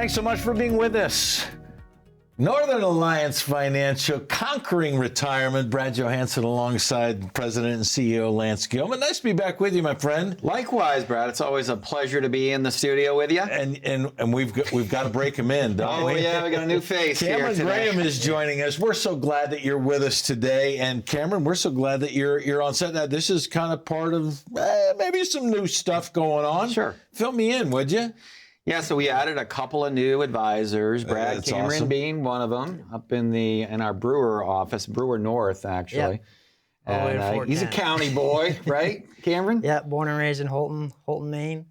Thanks so much for being with us. Northern Alliance Financial, conquering retirement. Brad Johansen alongside President and CEO Lance Gilman. Nice to be back with you, my friend. Likewise, Brad. It's always a pleasure to be in the studio with you. And we've got to break him in, don't we? Oh, yeah, we got a new face Cameron here today. Graham is joining us. We're so glad that you're with us today. And Cameron, we're so glad that you're on set. Now, this is kind of part of maybe some new stuff going on. Sure. Fill me in, would you? Yeah, so we added a couple of new advisors, Brad That's Cameron awesome. being one of them, up in our Brewer office, Brewer North, actually. All the way to And he's a 410. county boy, right, Cameron? Yeah, born and raised in Holton, Maine,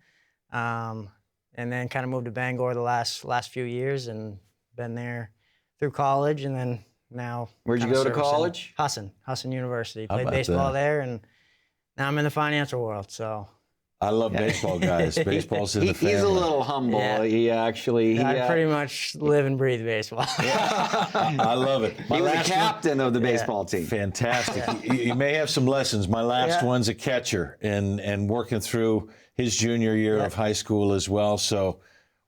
and then kind of moved to Bangor the last few years, and been there through college, and then now. Where'd you kinda go to servicing college? Hassan University. How Played about baseball that? there, and now I'm in the financial world. So I love baseball, guys. Baseball's in the family. He's a little humble. Yeah. I I pretty much live and breathe baseball. I love it. He was the captain of the baseball team. Fantastic. You may have some lessons. My last one's a catcher and working through his junior year of high school as well. So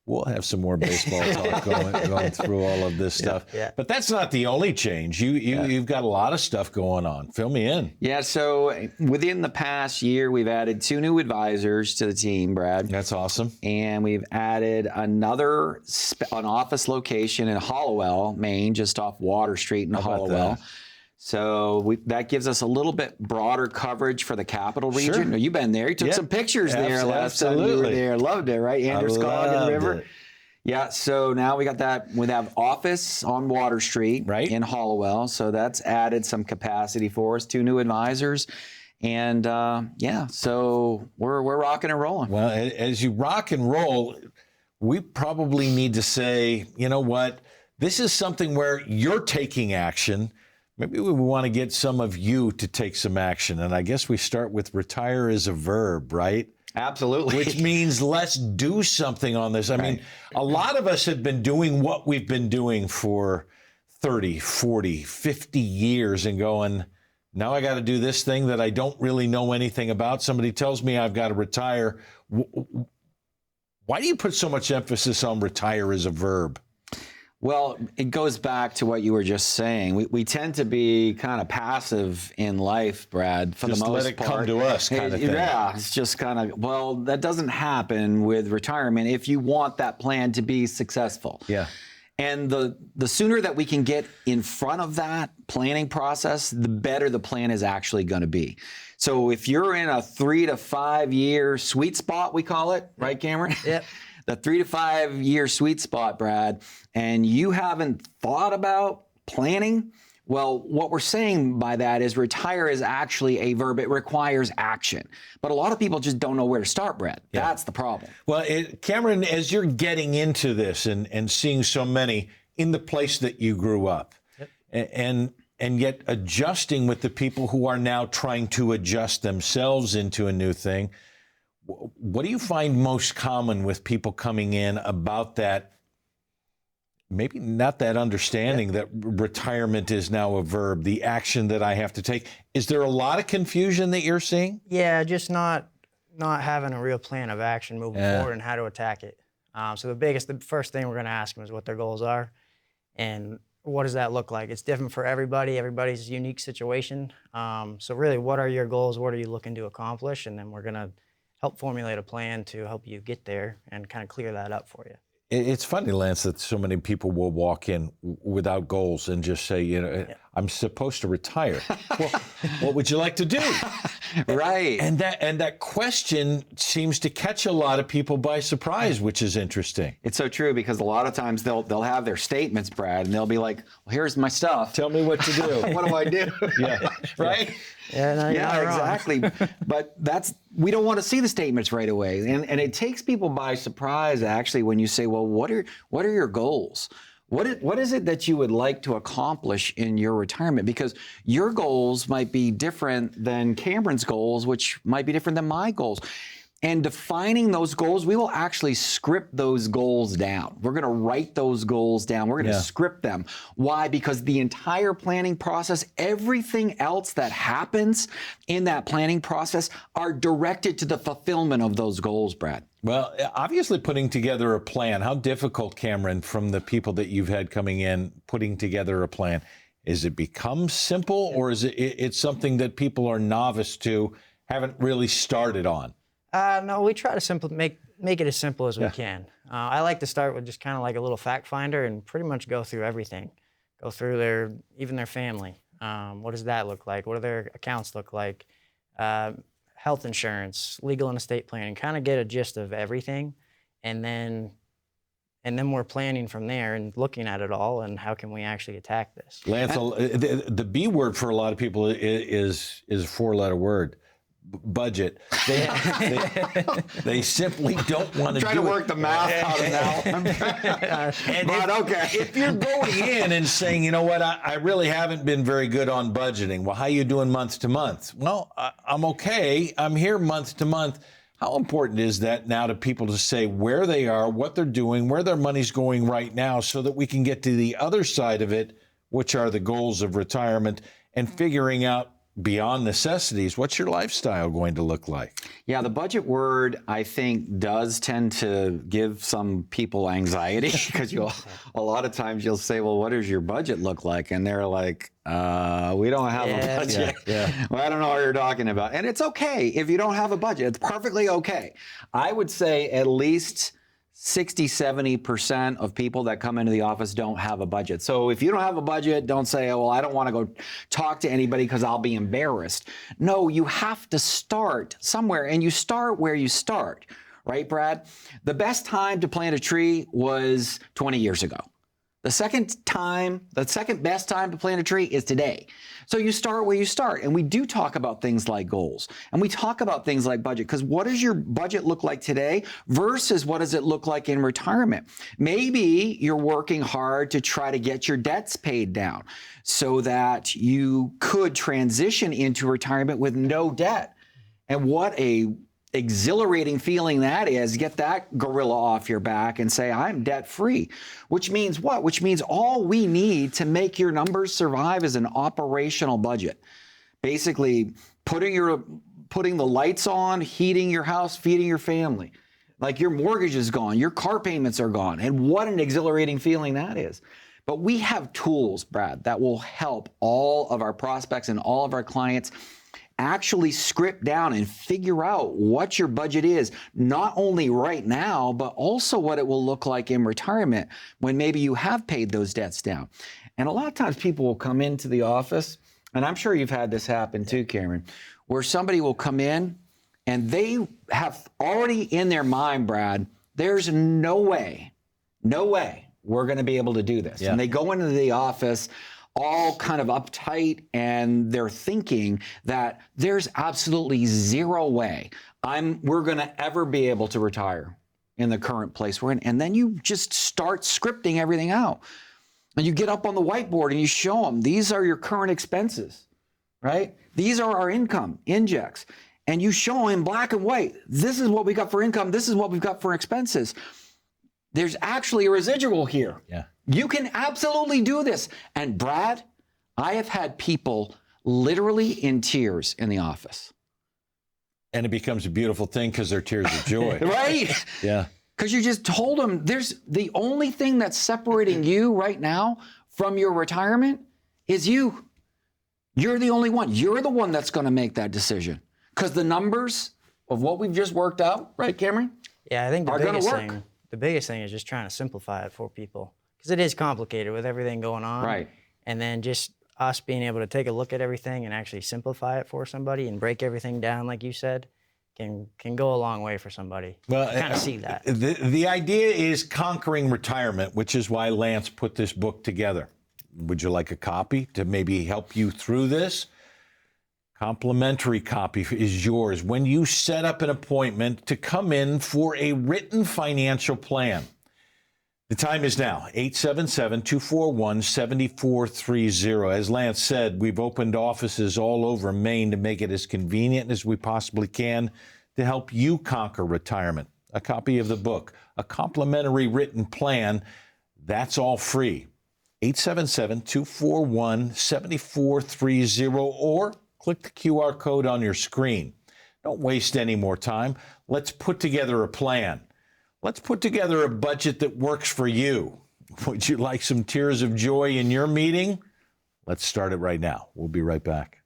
we'll have some more baseball talk going through all of this stuff. Yeah. But that's not the only change. You've got a lot of stuff going on. Fill me in. Yeah, so within the past year, we've added 2 new advisors to the team, Brad. That's awesome. And we've added an office location in Hollowell, Maine, just off Water Street in How about Hollowell. that? So that gives us a little bit broader coverage for the capital region. Sure. Now, you've been there. You took Yeah. some pictures there last time you were Absolutely. there. Loved it, right? Androscoggin loved River. it. Yeah, so now we got that. We have office on Water Street Right. in Hollowell. So that's added some capacity for us. 2 new advisors. And so we're rocking and rolling. Well, as you rock and roll, we probably need to say, you know what? This is something where you're taking action. Maybe we want to get some of you to take some action. And I guess we start with retire as a verb, right? Absolutely. Which means let's do something on this. I mean, a lot of us have been doing what we've been doing for 30, 40, 50 years and going, now I got to do this thing that I don't really know anything about. Somebody tells me I've got to retire. Why do you put so much emphasis on retire as a verb? Well, it goes back to what you were just saying. We tend to be kind of passive in life, Brad, for Just the most let it part. come to us kind of thing. Yeah, it's just kind of, well, that doesn't happen with retirement if you want that plan to be successful. Yeah. And the sooner that we can get in front of that planning process, the better the plan is actually going to be. So if you're in a 3 to 5 year sweet spot, we call it, right, Cameron? Yep. The 3 to 5 year sweet spot, Brad, and you haven't thought about planning, well, what we're saying by that is retire is actually a verb. It requires action. But a lot of people just don't know where to start, Brad. Yeah. That's the problem. Well, Cameron, as you're getting into this and seeing so many in the place that you grew up, and yet adjusting with the people who are now trying to adjust themselves into a new thing, what do you find most common with people coming in about that? Maybe not that understanding that retirement is now a verb, the action that I have to take. Is there a lot of confusion that you're seeing? Yeah, just not having a real plan of action moving forward and how to attack it. So the first thing we're going to ask them is what their goals are, and what does that look like? It's different for everybody. Everybody's unique situation. So really, what are your goals? What are you looking to accomplish? And then we're going to help formulate a plan to help you get there and kind of clear that up for you. It's funny, Lance, that so many people will walk in without goals and just say, I'm supposed to retire. Well, what would you like to do? Right. And that question seems to catch a lot of people by surprise, which is interesting. It's so true because a lot of times they'll have their statements, Brad, and they'll be like, well, here's my stuff. Tell me what to do. What do I do? Yeah. Right? Yeah, no, you're not wrong. exactly. But we don't want to see the statements right away. And it takes people by surprise, actually, when you say, well, what are your goals? What is it that you would like to accomplish in your retirement? Because your goals might be different than Cameron's goals, which might be different than my goals. And defining those goals, we will actually script those goals down. We're going to write those goals down. We're going to script them. Why? Because the entire planning process, everything else that happens in that planning process are directed to the fulfillment of those goals, Brad. Well, obviously putting together a plan, how difficult, Cameron, from the people that you've had coming in, putting together a plan, is it become simple, or is it's something that people are novice to, haven't really started on? No, we try to make it as simple as we can. I like to start with just kind of like a little fact finder and pretty much go through everything. Go through even their family. What does that look like? What do their accounts look like? Health insurance, legal and estate planning, kind of get a gist of everything. And then we're planning from there and looking at it all and how can we actually attack this. Lance, the B word for a lot of people is a 4-letter word. Budget. They simply don't want to try to work the math out of that. But okay. If you're going in and saying, you know what, I really haven't been very good on budgeting. Well, how are you doing month to month? Well, I'm okay. I'm here month to month. How important is that now to people to say where they are, what they're doing, where their money's going right now, so that we can get to the other side of it, which are the goals of retirement, and figuring out beyond necessities, what's your lifestyle going to look like? Yeah, the budget word, I think, does tend to give some people anxiety because a lot of times you'll say, well, what does your budget look like? And they're like, we don't have a budget. Well, I don't know what you're talking about. And it's okay if you don't have a budget. It's perfectly okay. I would say at least 60-70% of people that come into the office don't have a budget. So if you don't have a budget, don't say, oh, well, I don't want to go talk to anybody because I'll be embarrassed. No, you have to start somewhere, and you start where you start, right, Brad? The best time to plant a tree was 20 years ago. The second best time to plant a tree is today. So you start where you start. And we do talk about things like goals. And we talk about things like budget, because what does your budget look like today versus what does it look like in retirement? Maybe you're working hard to try to get your debts paid down so that you could transition into retirement with no debt. And what a exhilarating feeling that is. Get that gorilla off your back and say, I'm debt free. Which means what? Which means all we need to make your numbers survive is an operational budget. Basically, putting the lights on, heating your house, feeding your family. Like your mortgage is gone, your car payments are gone. And what an exhilarating feeling that is. But we have tools, Brad, that will help all of our prospects and all of our clients actually script down and figure out what your budget is, not only right now, but also what it will look like in retirement when maybe you have paid those debts down. And a lot of times people will come into the office, and I'm sure you've had this happen too, Cameron, where somebody will come in and they have already in their mind, Brad, there's no way we're going to be able to do this. Yeah. And they go into the office all kind of uptight, and they're thinking that there's absolutely zero way we're going to ever be able to retire in the current place we're in. And then you just start scripting everything out. And you get up on the whiteboard and you show them, these are your current expenses, right? These are our income injects. And you show them in black and white, this is what we got for income, this is what we've got for expenses. There's actually a residual here. Yeah. You can absolutely do this. And Brad, I have had people literally in tears in the office. And it becomes a beautiful thing because they're tears of joy. Right? Yeah. Because you just told them there's the only thing that's separating you right now from your retirement is you. You're the only one. You're the one that's going to make that decision. Because the numbers of what we've just worked out, right, Cameron? Yeah, I think the biggest thing is just trying to simplify it for people. Because it is complicated with everything going on. Right. And then just us being able to take a look at everything and actually simplify it for somebody and break everything down, like you said, can go a long way for somebody. Well, I kind of see that. The idea is conquering retirement, which is why Lance put this book together. Would you like a copy to maybe help you through this? Complimentary copy is yours when you set up an appointment to come in for a written financial plan. The time is now, 877-241-7430. As Lance said, we've opened offices all over Maine to make it as convenient as we possibly can to help you conquer retirement. A copy of the book, a complimentary written plan, that's all free. 877-241-7430 or click the QR code on your screen. Don't waste any more time. Let's put together a plan. Let's put together a budget that works for you. Would you like some tears of joy in your meeting? Let's start it right now. We'll be right back.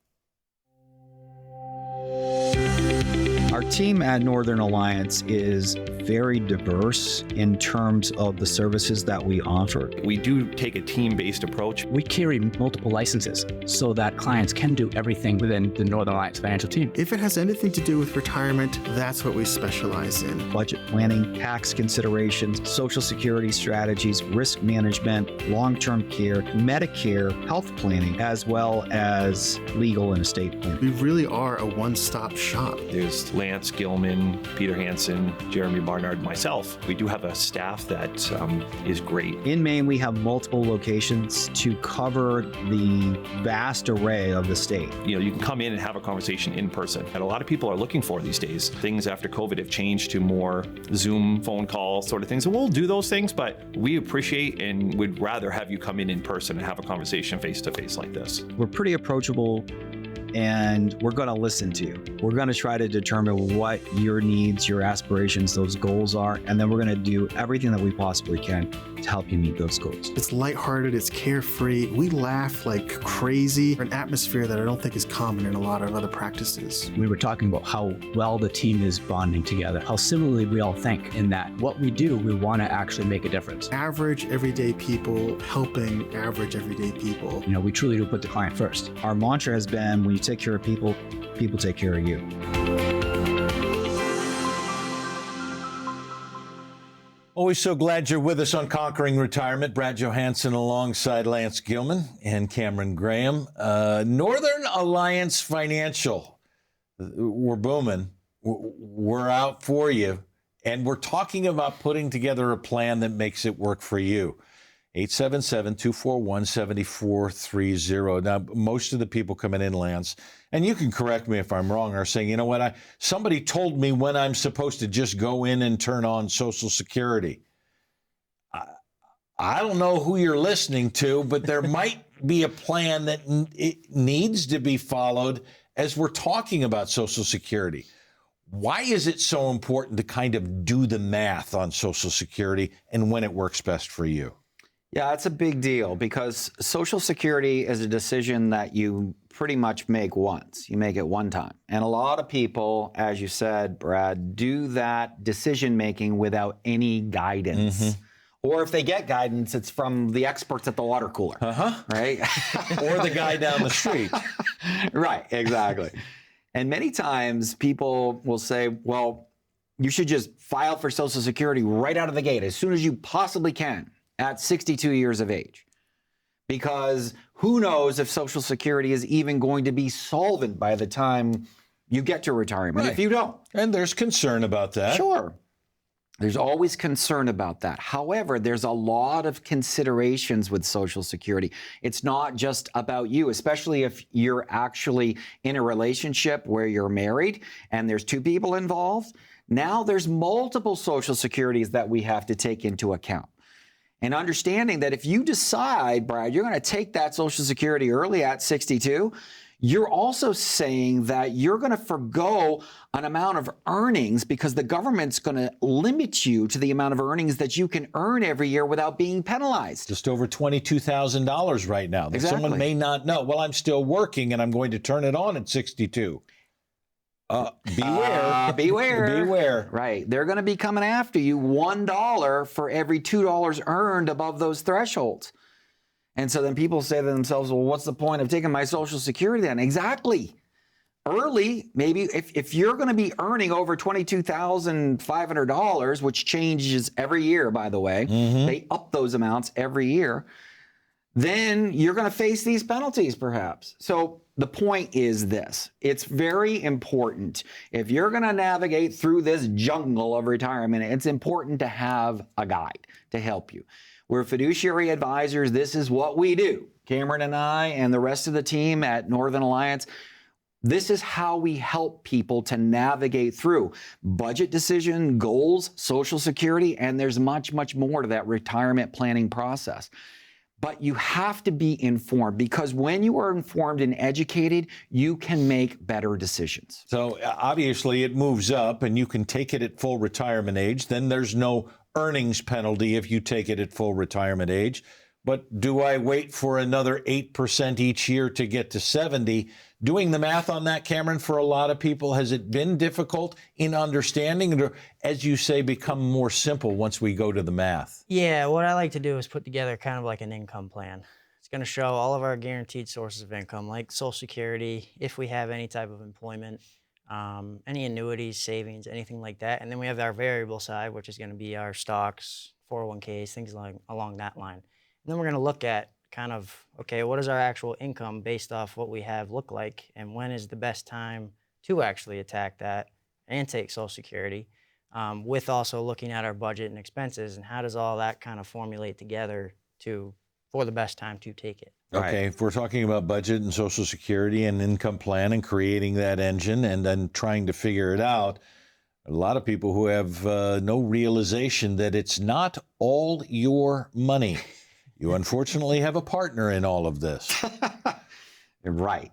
Our team at Northern Alliance is very diverse in terms of the services that we offer. We do take a team-based approach. We carry multiple licenses so that clients can do everything within the Northern Alliance financial team. If it has anything to do with retirement, that's what we specialize in. Budget planning, tax considerations, Social Security strategies, risk management, long-term care, Medicare, health planning, as well as legal and estate planning. We really are a one-stop shop. There's Lance Gilman, Peter Hansen, Jeremy Barnard, myself. We do have a staff that is great. In Maine, we have multiple locations to cover the vast array of the state. You know, you can come in and have a conversation in person. And a lot of people are looking for these days. Things after COVID have changed to more Zoom, phone call sort of things. And we'll do those things, but we appreciate and would rather have you come in person and have a conversation face to face like this. We're pretty approachable, and we're going to listen to you. We're going to try to determine what your needs, your aspirations, those goals are, and then we're going to do everything that we possibly can to help you meet those goals. It's lighthearted, it's carefree. We laugh like crazy. An atmosphere that I don't think is common in a lot of other practices. We were talking about how well the team is bonding together, how similarly we all think in that what we do, we want to actually make a difference. Average, everyday people helping average, everyday people. You know, we truly do put the client first. Our mantra has been, when you take care of people, people take care of you. Always so glad you're with us on Conquering Retirement. Brad Johansen alongside Lance Gilman and Cameron Graham. Northern Alliance Financial. We're booming. We're out for you. And we're talking about putting together a plan that makes it work for you. 877-241-7430. Now, most of the people coming in, Lance, and you can correct me if I'm wrong, are saying, you know what, somebody told me when I'm supposed to just go in and turn on Social Security. I don't know who you're listening to, but there might be a plan that it needs to be followed as we're talking about Social Security. Why is it so important to kind of do the math on Social Security and when it works best for you? Yeah, it's a big deal because Social Security is a decision that you pretty much make once. You make it one time. And a lot of people, as you said, Brad, do that decision making without any guidance. Mm-hmm. Or if they get guidance, it's from the experts at the water cooler. Right? Or the guy down the street. Right, exactly. And many times people will say, well, you should just file for Social Security right out of the gate as soon as you possibly can. At 62 years of age, because who knows if Social Security is even going to be solvent by the time you get to retirement, right. If you don't. And there's concern about that. Sure. There's always concern about that. However, there's a lot of considerations with Social Security. It's not just about you, especially if you're actually in a relationship where you're married and there's two people involved. Now there's multiple Social Securities that we have to take into account. And understanding that if you decide, Brad, you're going to take that Social Security early at 62, you're also saying that you're going to forgo an amount of earnings because the government's going to limit you to the amount of earnings that you can earn every year without being penalized. Just over $22,000 right now. That Exactly. Someone may not know. Well, I'm still working and I'm going to turn it on at 62. Beware. Beware. Right. They're going to be coming after you $1 for every $2 earned above those thresholds. And so then people say to themselves, well, what's the point of taking my Social Security then? Exactly. Early, maybe if you're going to be earning over $22,500, which changes every year, by the way, they up those amounts every year, then you're going to face these penalties perhaps. So the point is this. It's very important. If you're going to navigate through this jungle of retirement, it's important to have a guide to help you. We're fiduciary advisors. This is what we do. Cameron and I and the rest of the team at Northern Alliance, This is how we help people to navigate through budget decision, goals, Social Security, and there's much, much more to that retirement planning process. But you have to be informed, because when you are informed and educated, you can make better decisions. So obviously it moves up and you can take it at full retirement age. Then there's no earnings penalty if you take it at full retirement age. But do I wait for another 8% each year to get to 70? Doing the math on that, Cameron, for a lot of people, has it been difficult in understanding, or, as you say, become more simple once we go to the math? Yeah, what I like to do is put together kind of like an income plan. It's going to show all of our guaranteed sources of income, like Social Security, if we have any type of employment, any annuities, savings, anything like that. And then we have our variable side, which is going to be our stocks, 401ks, things along that line. And then we're going to look at kind of, okay, what does our actual income based off what we have look like, and when is the best time to actually attack that and take Social Security, with also looking at our budget and expenses, and how does all that kind of formulate together for the best time to take it. Okay, if we're talking about budget and Social Security and income plan and creating that engine and then trying to figure it out, a lot of people who have no realization that it's not all your money. You unfortunately have a partner in all of this. Right.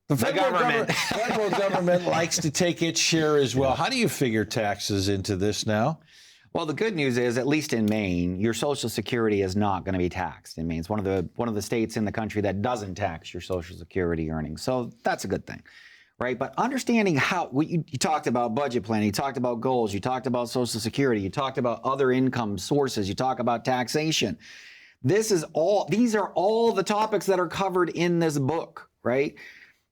The federal government likes to take its share as well. How do you figure taxes into this now? Well, the good news is, at least in Maine, your Social Security is not going to be taxed in Maine. It's one of the states in the country that doesn't tax your Social Security earnings. So that's a good thing, right? But understanding how you talked about budget planning, you talked about goals, you talked about Social Security, you talked about other income sources, you talk about taxation. These are all the topics that are covered in this book, right?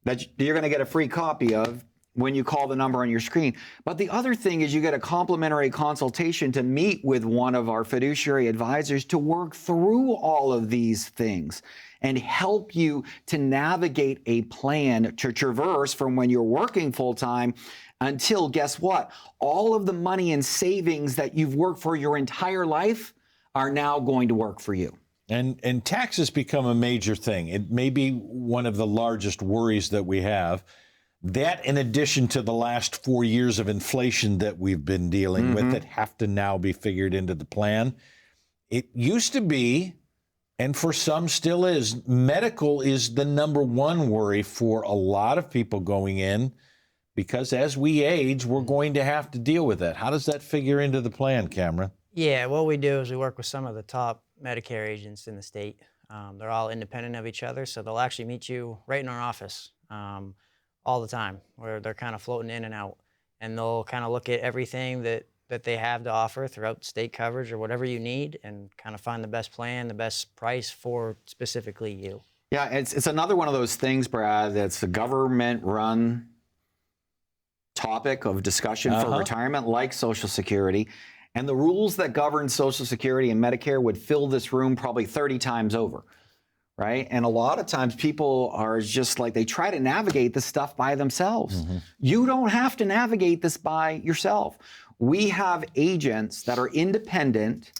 That you're going to get a free copy of when you call the number on your screen. But the other thing is, you get a complimentary consultation to meet with one of our fiduciary advisors to work through all of these things and help you to navigate a plan to traverse from when you're working full-time until, guess what? All of the money and savings that you've worked for your entire life are now going to work for you. And taxes become a major thing. It may be one of the largest worries that we have. That, in addition to the last 4 years of inflation that we've been dealing with, that have to now be figured into the plan. It used to be, and for some still is, medical is the number one worry for a lot of people going in, because as we age, we're going to have to deal with that. How does that figure into the plan, Cameron? Yeah, what we do is we work with some of the top Medicare agents in the state. They're all independent of each other, so they'll actually meet you right in our office all the time, where they're kind of floating in and out. And they'll kind of look at everything that they have to offer throughout state coverage or whatever you need, and kind of find the best plan, the best price for specifically you. Yeah, it's another one of those things, Brad, that's a government-run topic of discussion for retirement, like Social Security. And the rules that govern Social Security and Medicare would fill this room probably 30 times over, right? And a lot of times people are just like, they try to navigate this stuff by themselves. You don't have to navigate this by yourself. We have agents that are independent.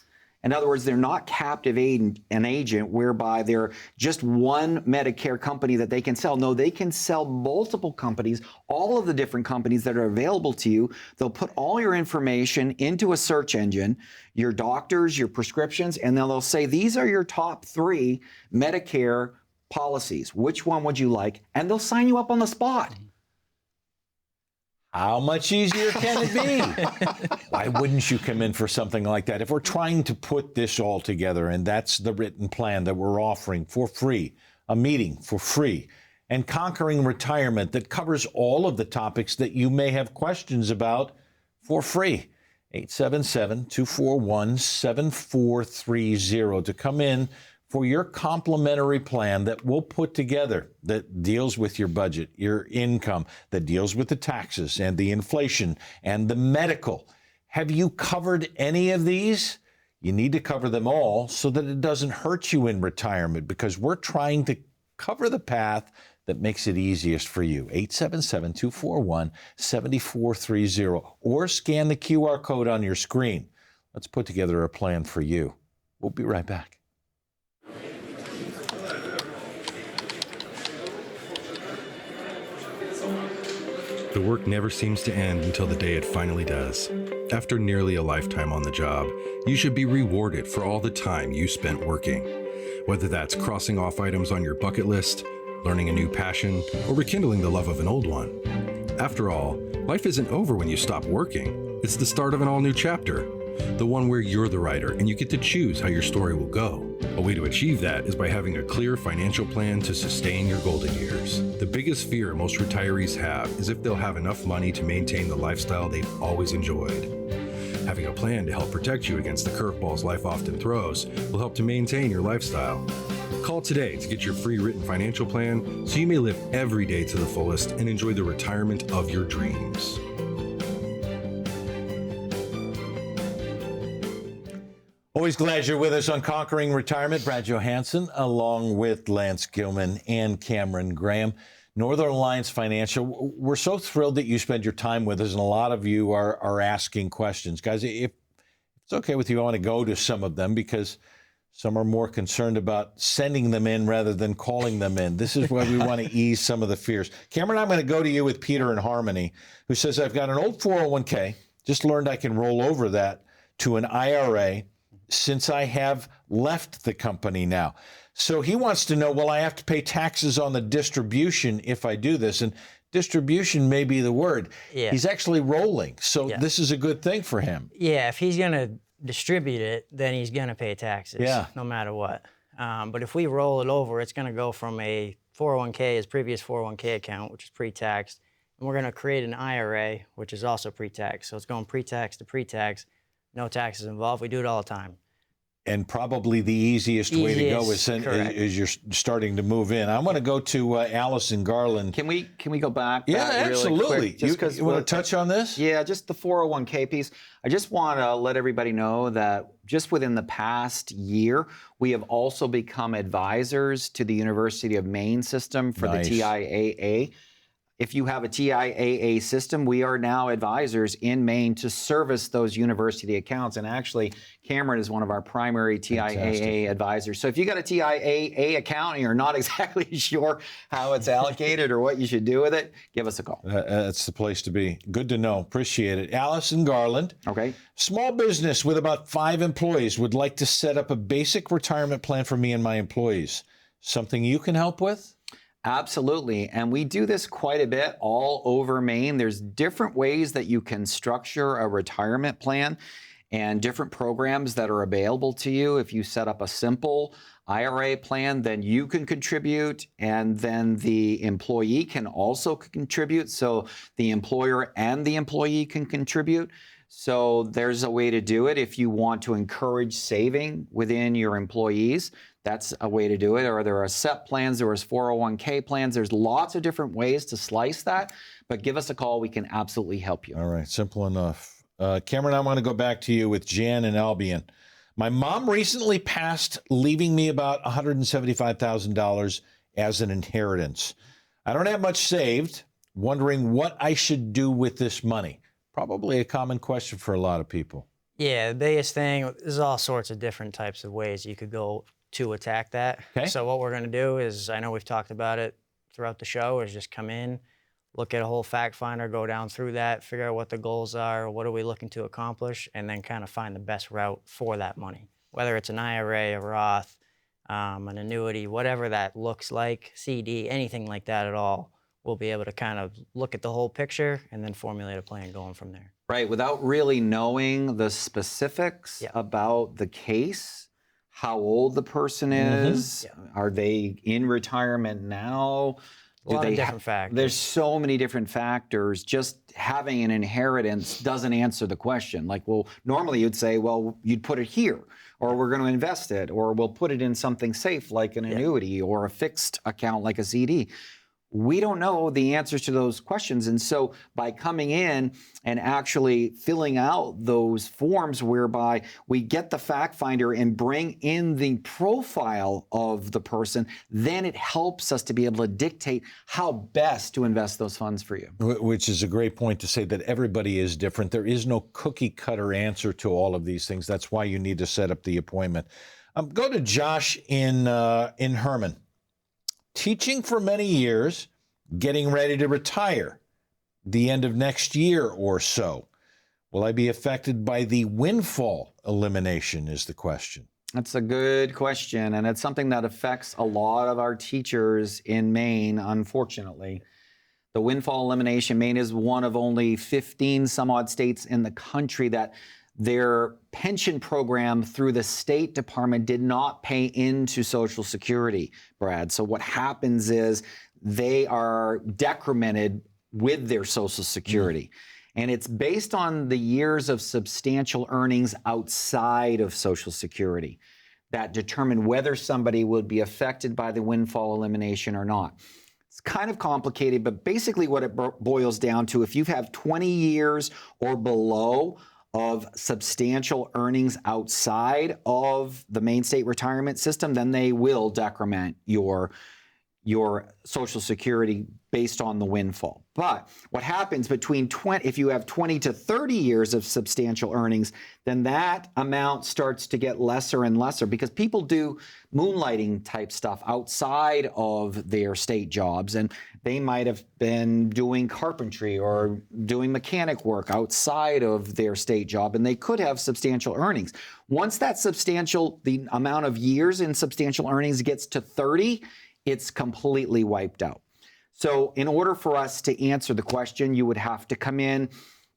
In other words, they're not captivating an agent whereby they're just one Medicare company that they can sell. No, they can sell multiple companies, all of the different companies that are available to you. They'll put all your information into a search engine, your doctors, your prescriptions, and then they'll say, these are your top 3 Medicare policies. Which one would you like? And they'll sign you up on the spot. How much easier can it be? Why wouldn't you come in for something like that? If we're trying to put this all together, and that's the written plan that we're offering for free, a meeting for free, and Conquering Retirement that covers all of the topics that you may have questions about for free. 877-241-7430 to come in for your complimentary plan that we'll put together, that deals with your budget, your income, that deals with the taxes and the inflation and the medical. Have you covered any of these? You need to cover them all so that it doesn't hurt you in retirement, because we're trying to cover the path that makes it easiest for you. 877-241-7430, or scan the QR code on your screen. Let's put together a plan for you. We'll be right back. The work never seems to end until the day it finally does. After nearly a lifetime on the job, you should be rewarded for all the time you spent working. Whether that's crossing off items on your bucket list, learning a new passion, or rekindling the love of an old one. After all, life isn't over when you stop working. It's the start of an all-new chapter. The one where you're the writer and you get to choose how your story will go. A way to achieve that is by having a clear financial plan to sustain your golden years. The biggest fear most retirees have is if they'll have enough money to maintain the lifestyle they've always enjoyed. Having a plan to help protect you against the curveballs life often throws will help to maintain your lifestyle. Call today to get your free written financial plan so you may live every day to the fullest and enjoy the retirement of your dreams. Always glad you're with us on Conquering Retirement. Brad Johansen, along with Lance Gilman and Cameron Graham. Northern Alliance Financial, we're so thrilled that you spend your time with us, and a lot of you are asking questions. Guys, if it's okay with you, I want to go to some of them because some are more concerned about sending them in rather than calling them in. This is why we want to ease some of the fears. Cameron, I'm going to go to you with Peter in Harmony, who says, I've got an old 401k, just learned I can roll over that to an IRA since I have left the company now. So he wants to know, will I have to pay taxes on the distribution if I do this? And distribution may be the word. Yeah. He's actually rolling. So this is a good thing for him. Yeah, if he's going to distribute it, then he's going to pay taxes, no matter what. But if we roll it over, it's going to go from a 401k, his previous 401k account, which is pre-taxed, and we're going to create an IRA, which is also pre-tax. So it's going pre-tax to pre-tax, no taxes involved. We do it all the time. And probably the easiest way to go is you're starting to move in. I want to go to Allison Garland. Can we go back? Yeah, absolutely. Really quick, you want to touch on this? Yeah, just the 401k piece. I just want to let everybody know that just within the past year, we have also become advisors to the University of Maine system for the TIAA. If you have a TIAA system, we are now advisors in Maine to service those university accounts. And actually, Cameron is one of our primary TIAA advisors. So if you got a TIAA account and you're not exactly sure how it's allocated or what you should do with it, give us a call. That's the place to be. Good to know. Appreciate it. Allison Garland. Okay. Small business with about 5 employees would like to set up a basic retirement plan for me and my employees. Something you can help with? Absolutely. And we do this quite a bit all over Maine. There's different ways that you can structure a retirement plan and different programs that are available to you. If you set up a simple IRA plan, then you can contribute, and then the employee can also contribute. So the employer and the employee can contribute. So there's a way to do it. If you want to encourage saving within your employees, that's a way to do it. Or there are SEP plans, there is 401k plans. There's lots of different ways to slice that, but give us a call. We can absolutely help you. All right, simple enough. Cameron, I want to go back to you with Jan and Albion. My mom recently passed, leaving me about $175,000 as an inheritance. I don't have much saved, wondering what I should do with this money. Probably a common question for a lot of people. Yeah, the biggest thing, there's all sorts of different types of ways you could go to attack that. Okay. So what we're going to do is, I know we've talked about it throughout the show, is just come in, look at a whole fact finder, go down through that, figure out what the goals are, what are we looking to accomplish, and then kind of find the best route for that money. Whether it's an IRA, a Roth, an annuity, whatever that looks like, CD, anything like that at all, we'll be able to kind of look at the whole picture and then formulate a plan going from there. Right, without really knowing the specifics about the case, how old the person is, are they in retirement now? A lot of different factors. There's so many different factors. Just having an inheritance doesn't answer the question. Like, well, normally you'd say, well, you'd put it here, or we're going to invest it, or we'll put it in something safe like an annuity or a fixed account like a CD. We don't know the answers to those questions. And so by coming in and actually filling out those forms whereby we get the fact finder and bring in the profile of the person, then it helps us to be able to dictate how best to invest those funds for you. Which is a great point to say that everybody is different. There is no cookie cutter answer to all of these things. That's why you need to set up the appointment. Go to Josh in Herman. Teaching for many years, getting ready to retire. the end of next year or so? Will I be affected by the windfall elimination is the question. That's a good question, and it's something that affects a lot of our teachers in Maine, unfortunately. The windfall elimination, Maine is one of only 15 some odd states in the country that their pension program through the State Department did not pay into Social Security, Brad. So what happens is they are decremented with their Social Security. And it's based on the years of substantial earnings outside of Social Security that determine whether somebody would be affected by the windfall elimination or not. It's kind of complicated, but basically what it boils down to, if you have 20 years or below of substantial earnings outside of the Maine state retirement system, then they will decrement your Social Security based on the windfall. But what happens if you have 20 to 30 years of substantial earnings, then that amount starts to get lesser and lesser because people do moonlighting type stuff outside of their state jobs. And they might have been doing carpentry or doing mechanic work outside of their state job, and they could have substantial earnings. Once the amount of years in substantial earnings gets to 30, it's completely wiped out. So in order for us to answer the question, you would have to come in,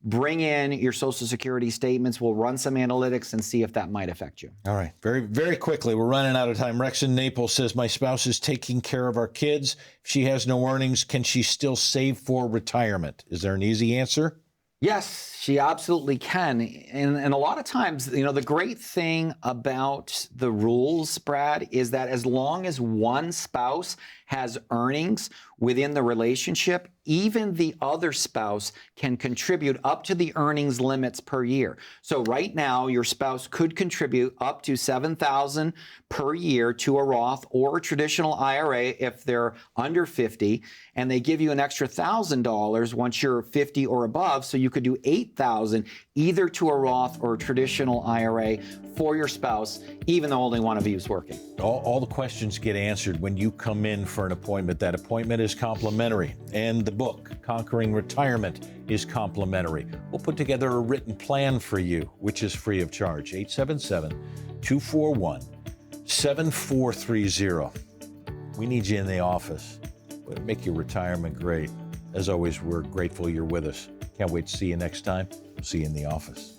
bring in your Social Security statements. We'll run some analytics and see if that might affect you. All right. Very, very quickly. We're running out of time. Rex in Naples says, my spouse is taking care of our kids. If she has no earnings, can she still save for retirement? Is there an easy answer? Yes, she absolutely can. And a lot of times, the great thing about the rules, Brad, is that as long as one spouse has earnings within the relationship, even the other spouse can contribute up to the earnings limits per year. So right now, your spouse could contribute up to $7,000 per year to a Roth or a traditional IRA if they're under 50, and they give you an extra $1,000 once you're 50 or above, so you could do $8,000 either to a Roth or a traditional IRA for your spouse, even though only one of you is working. All the questions get answered when you come in for an appointment. That appointment is complimentary, and the book, Conquering Retirement, is complimentary. We'll put together a written plan for you, which is free of charge. 877-241-7430. We need you in the office. We'll make your retirement great. As always, we're grateful you're with us. Can't wait to see you next time. We'll see you in the office.